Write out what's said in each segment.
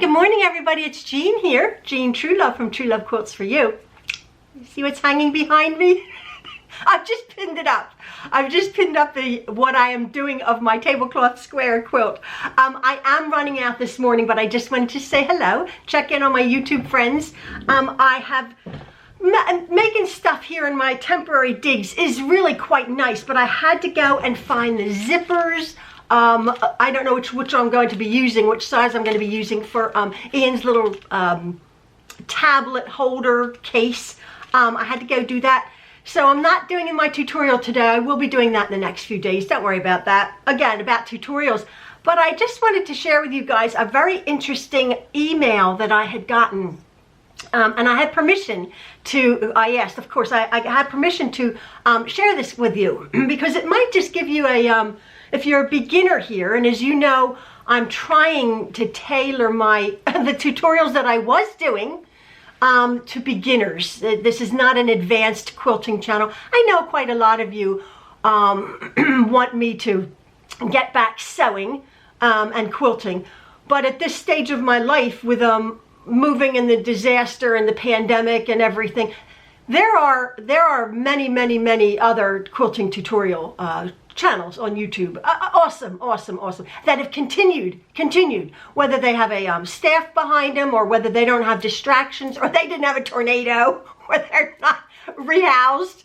good morning everybody, it's Jean here. Jean Truelove from Truelove Quilts for You. You see what's hanging behind me? I've just pinned it up. I've just pinned up what I am doing of my tablecloth square quilt. I am running out this morning, but I just wanted to say hello, check in on my YouTube friends. I have making stuff here in my temporary digs is really quite nice, but I had to go and find the zippers. I don't know which I'm going to be using, which size I'm going to be using for Ian's little tablet holder case. I had to go do that. So I'm not doing in my tutorial today. I will be doing that in the next few days. Don't worry about that. Again, about tutorials. But I just wanted to share with you guys a very interesting email that I had gotten. And I had permission to, I asked, of course, I had permission to share this with you because it might just give you a, if you're a beginner here, and as you know, I'm trying to tailor the tutorials that I was doing to beginners. This is not an advanced quilting channel. I know quite a lot of you want me to get back sewing and quilting, but at this stage of my life with moving and the disaster and the pandemic and everything, there are many other quilting tutorial channels on YouTube, awesome that have continued, whether they have a staff behind them or whether they don't have distractions or they didn't have a tornado or they're not rehoused.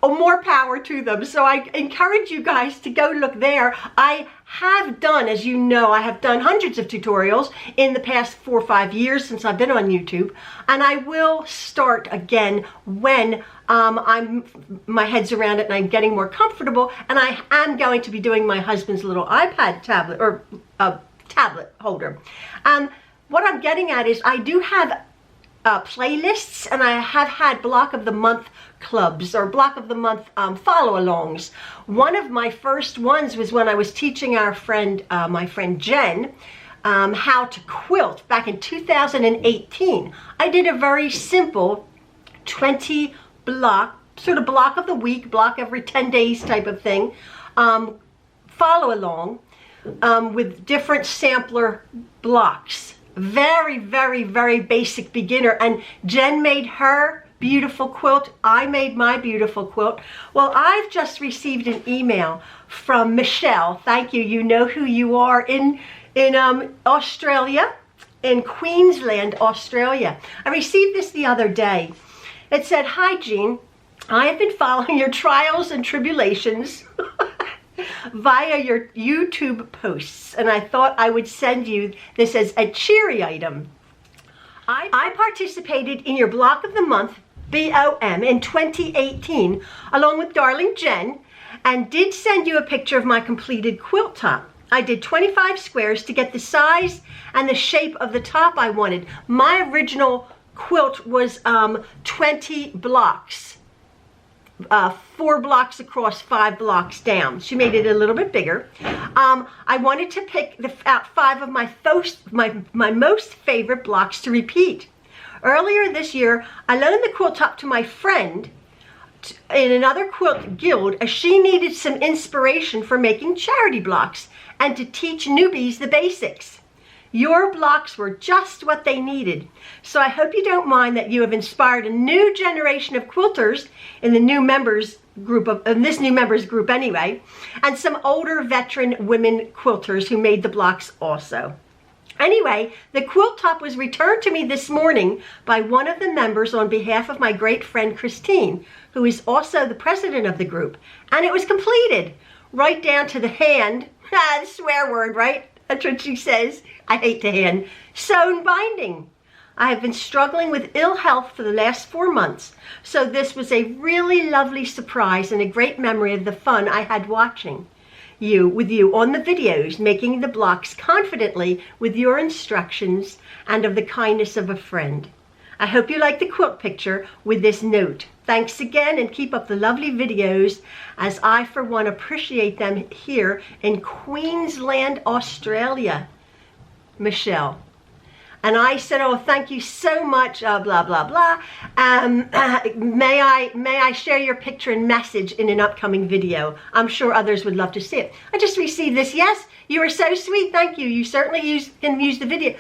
More power to them. So I encourage you guys to go look there. I have done, as you know, I have done hundreds of tutorials in the past 4 or 5 years since I've been on YouTube, and I will start again when my head's around it and I'm getting more comfortable, and I am going to be doing my husband's little iPad tablet or tablet holder. What I'm getting at is I do have playlists, and I have had block of the month clubs or block of the month follow-alongs. One of my first ones was when I was teaching our friend, my friend Jen, how to quilt back in 2018. I did a very simple 20 block, sort of block of the week, block every 10 days type of thing, follow along with different sampler blocks. Very basic beginner, and Jen made her beautiful quilt. I made my beautiful quilt. Well, I've just received an email from Michelle. Thank you. You know who you are in Australia, in Queensland, Australia. I received this the other day. It said, "Hi, Jean. I have been following your trials and tribulations via your YouTube posts, and I thought I would send you this as a cheery item. I participated in your block of the month, BOM, in 2018, along with darling Jen, and did send you a picture of my completed quilt top. I did 25 squares to get the size and the shape of the top I wanted. My original quilt was 20 blocks. 4 blocks across, 5 blocks down. She made it a little bit bigger. I wanted to pick out 5 of my most favorite blocks to repeat. Earlier this year, I loaned the quilt top to my friend in another quilt guild as she needed some inspiration for making charity blocks and to teach newbies the basics. Your blocks were just what they needed. So I hope you don't mind that you have inspired a new generation of quilters in the new members group in this new members group anyway, and some older veteran women quilters who made the blocks also. Anyway, the quilt top was returned to me this morning by one of the members on behalf of my great friend Christine, who is also the president of the group, and it was completed right down to the hand, the swear word, right? That's what she says. I hate the hand. Sewn binding. I have been struggling with ill health for the last 4 months, so this was a really lovely surprise and a great memory of the fun I had watching with you on the videos, making the blocks confidently with your instructions and of the kindness of a friend. I hope you like the quilt picture with this note. Thanks again, and keep up the lovely videos, as I for one appreciate them here in Queensland, Australia. Michelle." and I said, oh, thank you so much, blah, blah, blah. May I share your picture and message in an upcoming video? I'm sure others would love to see it. I just received this. Yes, you are so sweet. Thank you. You certainly can use the video.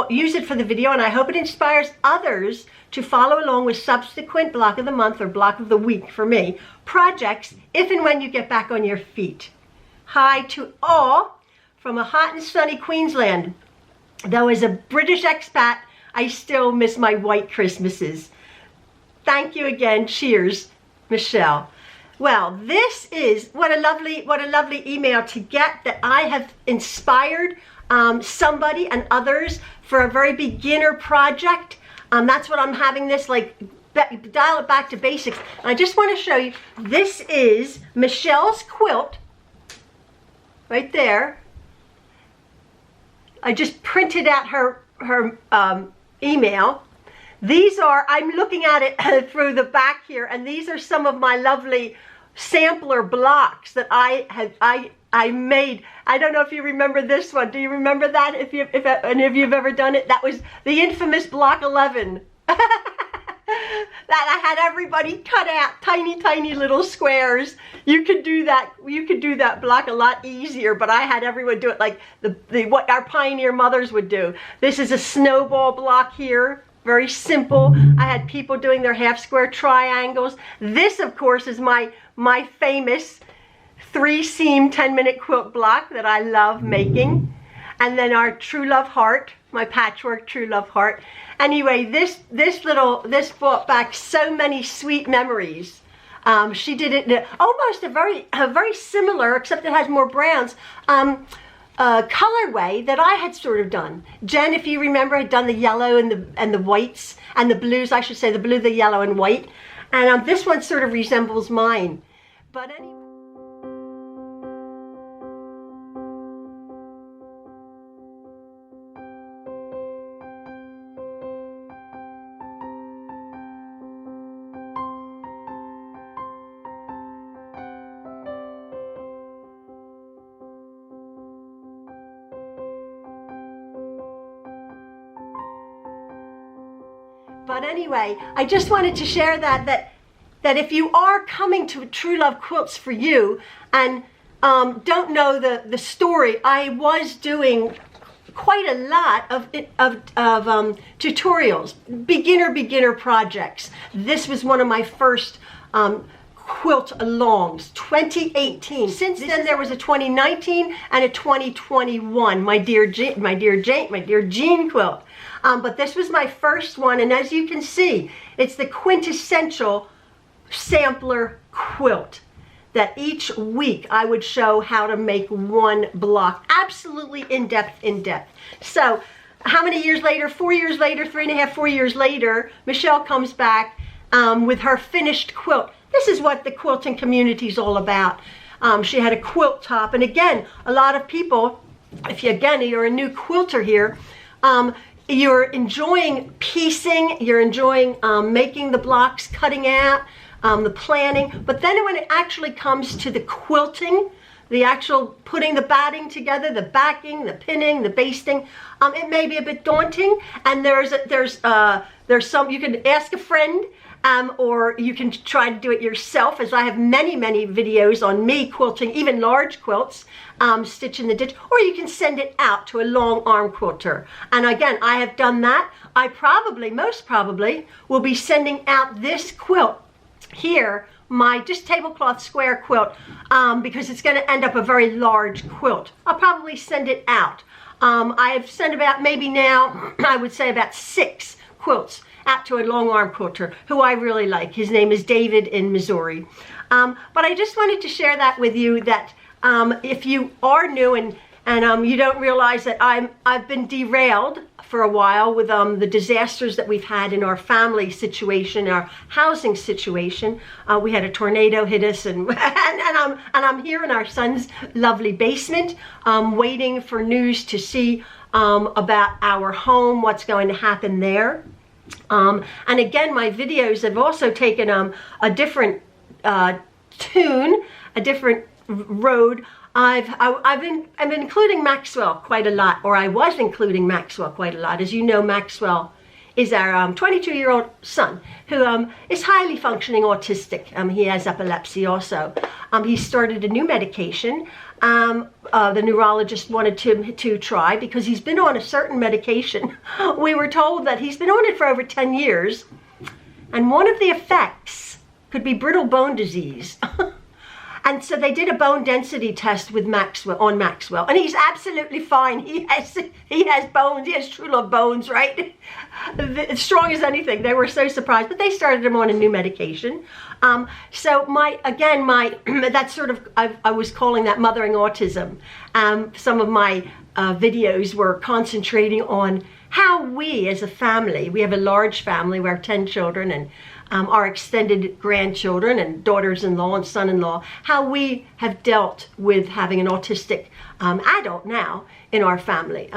Use it for the video, and I hope it inspires others to follow along with subsequent block of the month or block of the week for me projects if and when you get back on your feet. Hi to all from a hot and sunny Queensland. Though as a British expat, I still miss my white Christmases. Thank you again. Cheers, Michelle. Well, this is what a lovely email to get, that I have inspired somebody and others for a very beginner project. That's what I'm having this, like, dial it back to basics. And I just want to show you, this is Michelle's quilt right there. I just printed out her email. These are, I'm looking at it through the back here, and these are some of my lovely sampler blocks that I made. I don't know if you remember this one. Do you remember that? If any of you have ever done it, that was the infamous block 11. That I had everybody cut out tiny little squares. You could do that block a lot easier, but I had everyone do it like what our pioneer mothers would do. This is a snowball block here. Very simple. I had people doing their half square triangles. This, of course, is my famous 3-seam 10-minute quilt block that I love making. And then our Truelove heart, my patchwork Truelove heart. Anyway, this brought back so many sweet memories. She did it in almost a very similar, except it has more browns, colorway that I had sort of done. Jen, if you remember, had done the yellow and the whites and the blues, I should say, the blue, the yellow, and white. And this one sort of resembles mine. But anyway. But anyway, I just wanted to share that if you are coming to Truelove Quilts for You and don't know the story, I was doing quite a lot of tutorials, beginner projects. This was one of my first quilt alongs, 2018. Since then there was a 2019 and a 2021, my dear Jean quilt. But this was my first one, and as you can see, it's the quintessential sampler quilt that each week I would show how to make one block, absolutely in depth. So how many years later? 4 years later, 3.5, 4 years later, Michelle comes back with her finished quilt. This is what the quilting community is all about. She had a quilt top, and again, a lot of people, if you're a new quilter here, you're enjoying piecing, you're enjoying making the blocks, cutting out, the planning, but then when it actually comes to the quilting, the actual putting the batting together, the backing, the pinning, the basting, it may be a bit daunting, and there's some, you can ask a friend, or you can try to do it yourself, as I have many videos on me quilting, even large quilts, stitch in the ditch, or you can send it out to a long arm quilter. And again, I have done that. I most probably will be sending out this quilt here, my just tablecloth square quilt, because it's going to end up a very large quilt. I'll probably send it out. I have sent about, maybe now, I would say about 6 quilts out to a long arm quilter who I really like. His name is David in Missouri. But I just wanted to share that with you, that if you are new and you don't realize that I've been derailed for a while with the disasters that we've had in our family situation, our housing situation. We had a tornado hit us, and I'm here in our son's lovely basement, waiting for news to see about our home, what's going to happen there. And again, my videos have also taken a different tune, a different road. I've been including Maxwell quite a lot, or I was including Maxwell quite a lot. As you know, Maxwell is our 22-year-old son who is highly functioning autistic. He has epilepsy also. He started a new medication. The neurologist wanted him to try because he's been on a certain medication. We were told that he's been on it for over 10 years, and one of the effects could be brittle bone disease. And so they did a bone density test with Maxwell, and he's absolutely fine. He has bones. He has Truelove bones, right? As strong as anything. They were so surprised, but they started him on a new medication. So that's sort of, I was calling that mothering autism. Some of my videos were concentrating on how we as a family, we have a large family, we have 10 children, and our extended grandchildren and daughters-in-law and son-in-law, how we have dealt with having an autistic adult now in our family.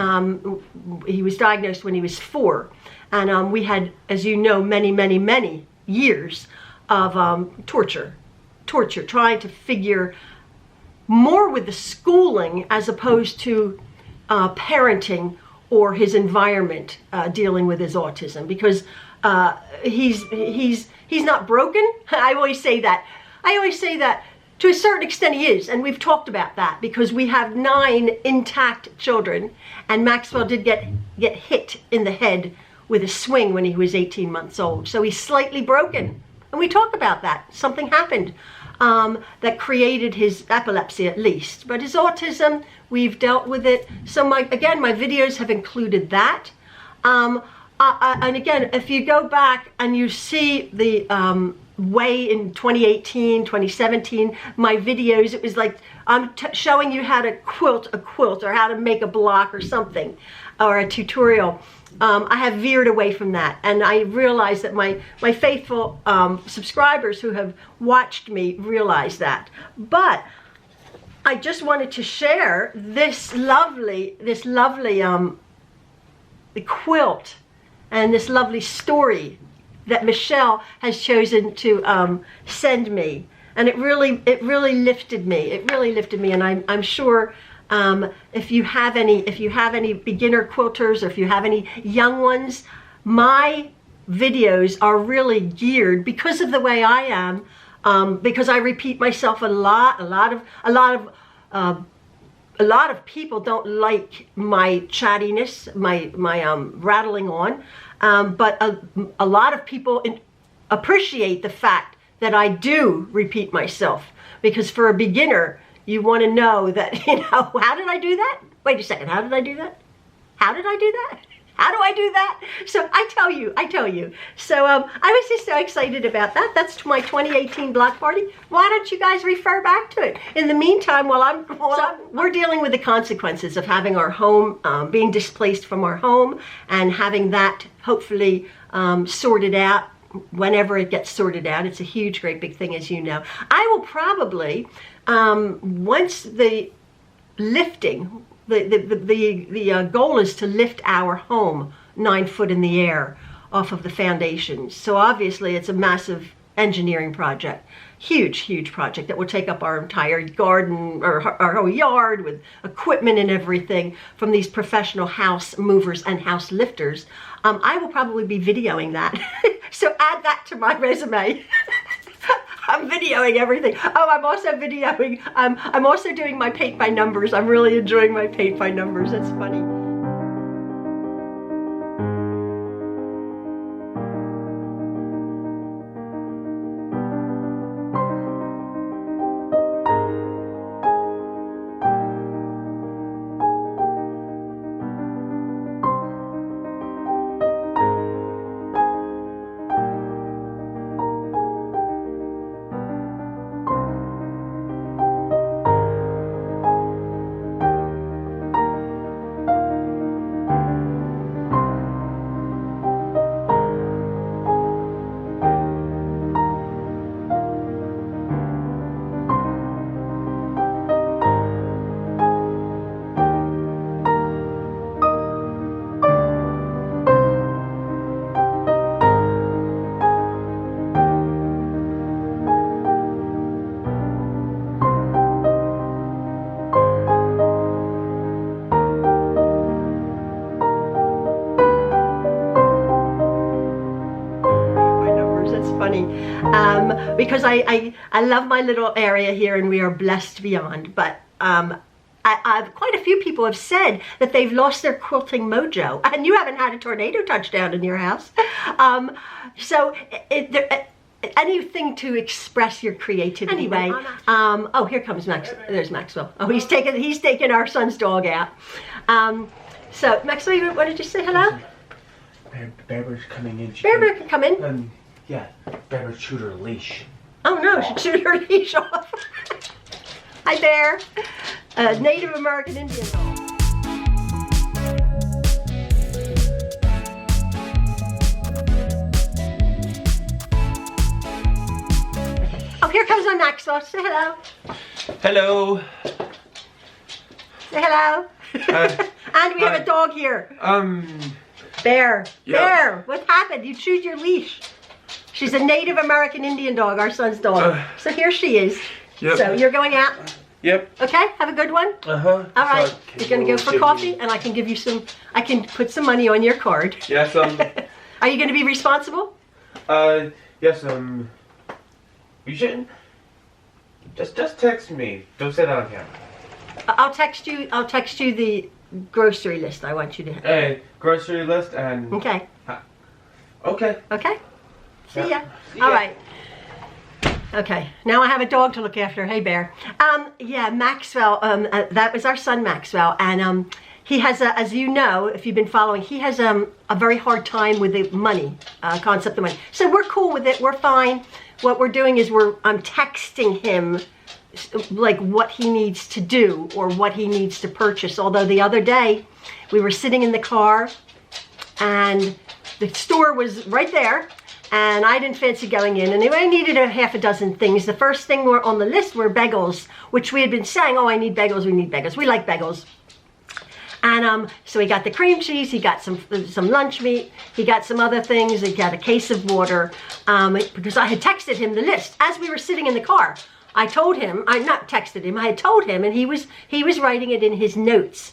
He was diagnosed when he was 4, and we had, as you know, many years of torture, trying to figure more with the schooling as opposed to parenting or his environment dealing with his autism, because he's not broken. I always say that to a certain extent he is, and we've talked about that because we have 9 intact children, and Maxwell did get hit in the head with a swing when he was 18 months old, so he's slightly broken, and we talk about that. Something happened that created his epilepsy, at least, but his autism, we've dealt with it. So my videos have included that. And again, if you go back and you see the way in 2018, 2017, my videos, it was like I'm showing you how to quilt a quilt or how to make a block or something, or a tutorial. I have veered away from that, and I realize that my faithful subscribers who have watched me realize that. But I just wanted to share this lovely the quilt and this lovely story that Michelle has chosen to send me, and it really lifted me. It really lifted me, and I'm sure if you have any beginner quilters, or if you have any young ones, my videos are really geared because of the way I am, because I repeat myself a lot. A lot of people don't like my chattiness, my rattling on, but a lot of people appreciate the fact that I do repeat myself, because for a beginner, you want to know that, how did I do that? Wait a second, how did I do that? How did I do that? How do I do that? So I tell you. So I was just so excited about that. That's my 2018 block party. Why don't you guys refer back to it? In the meantime, we're dealing with the consequences of having our home, being displaced from our home, and having that hopefully sorted out whenever it gets sorted out. It's a huge, great big thing, as you know. I will probably, once the lifting, the goal is to lift our home 9 foot in the air off of the foundations. So obviously it's a massive engineering project, huge project that will take up our entire garden, or our whole yard, with equipment and everything from these professional house movers and house lifters. I will probably be videoing that. So add that to my resume. I'm videoing everything. Oh, I'm also videoing, I'm also doing my paint by numbers. I'm really enjoying my paint by numbers. That's funny. because I love my little area here and we are blessed beyond. But quite a few people have said that they've lost their quilting mojo, and you haven't had a tornado touchdown in your house. So anything to express your creativity. Anyway, oh, here comes Max. There's Maxwell. Oh, he's taking our son's dog out. So Maxwell, you wanted to say hello? Bear's coming in. Bear can come in. Yeah, Bear chewed her leash. Oh no, she chewed her leash off. Hi Bear. Native American Indian dog. Oh, here comes my Maxwell. Say hello. Hello. Say hello. And we have a dog here. Bear. Yeah. Bear, what happened? You chewed your leash. She's a Native American Indian dog, our son's dog. So here she is. Yep. So you're going out? Yep. Okay, have a good one. Uh-huh. All right, you're going to go for coffee, and I can give you I can put some money on your card. Yes, Are you going to be responsible? Yes, you shouldn't. Just text me. Don't say that on camera. I'll text you the grocery list I want you to have. Grocery list and... Okay. Okay. Okay. See ya. See ya. All right. Okay, now I have a dog to look after. Hey, Bear. Yeah, Maxwell, that was our son, Maxwell, and he has, as you know, if you've been following, he has a very hard time with the money, concept of money. So we're cool with it, we're fine. What we're doing is I'm texting him, like, what he needs to do or what he needs to purchase. Although the other day, we were sitting in the car, and the store was right there, and I didn't fancy going in, and I needed a half a dozen things. The first thing on the list were bagels, which we had been saying, oh, I need bagels, we need bagels. We like bagels. And so he got the cream cheese, he got some lunch meat, he got some other things, he got a case of water, because I had texted him the list. As we were sitting in the car, I told him, I not texted him, I had told him, and he was writing it in his notes.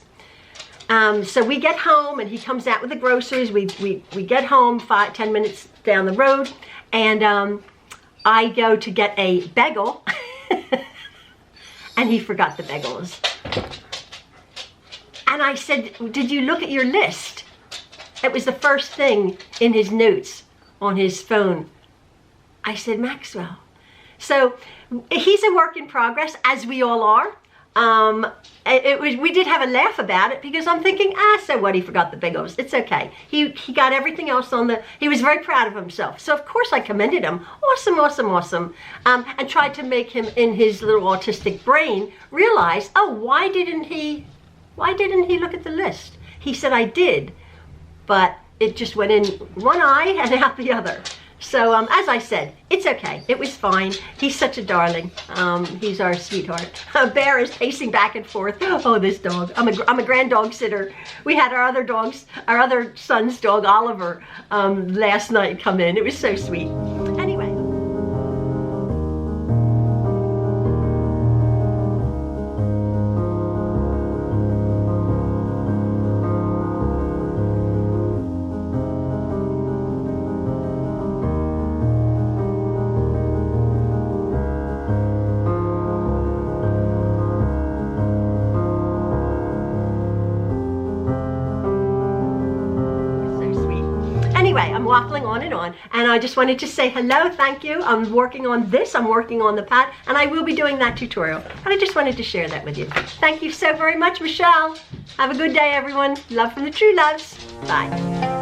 So we get home, and he comes out with the groceries. We get home 5-10 minutes down the road, and I go to get a bagel, and he forgot the bagels. And I said, did you look at your list? It was the first thing in his notes on his phone. I said, Maxwell. So he's a work in progress, as we all are. We did have a laugh about it because I'm thinking, so what, he forgot the bagels. It's okay. He got everything else he was very proud of himself. So of course I commended him. Awesome, awesome, awesome. And tried to make him, in his little autistic brain, realize, oh, why didn't he look at the list? He said, I did, but it just went in one eye and out the other. So as I said, it's okay. It was fine. He's such a darling. He's our sweetheart. Bear is pacing back and forth. Oh, this dog. I'm a grand dog sitter. We had our other son's dog, Oliver, last night come in. It was so sweet. Anyway. Anyway, I'm waffling on, and I just wanted to say hello, thank you. I'm working on this, I'm working on the pad, and I will be doing that tutorial. But I just wanted to share that with you. Thank you so very much, Michelle. Have a good day, everyone. Love from the Trueloves. Bye.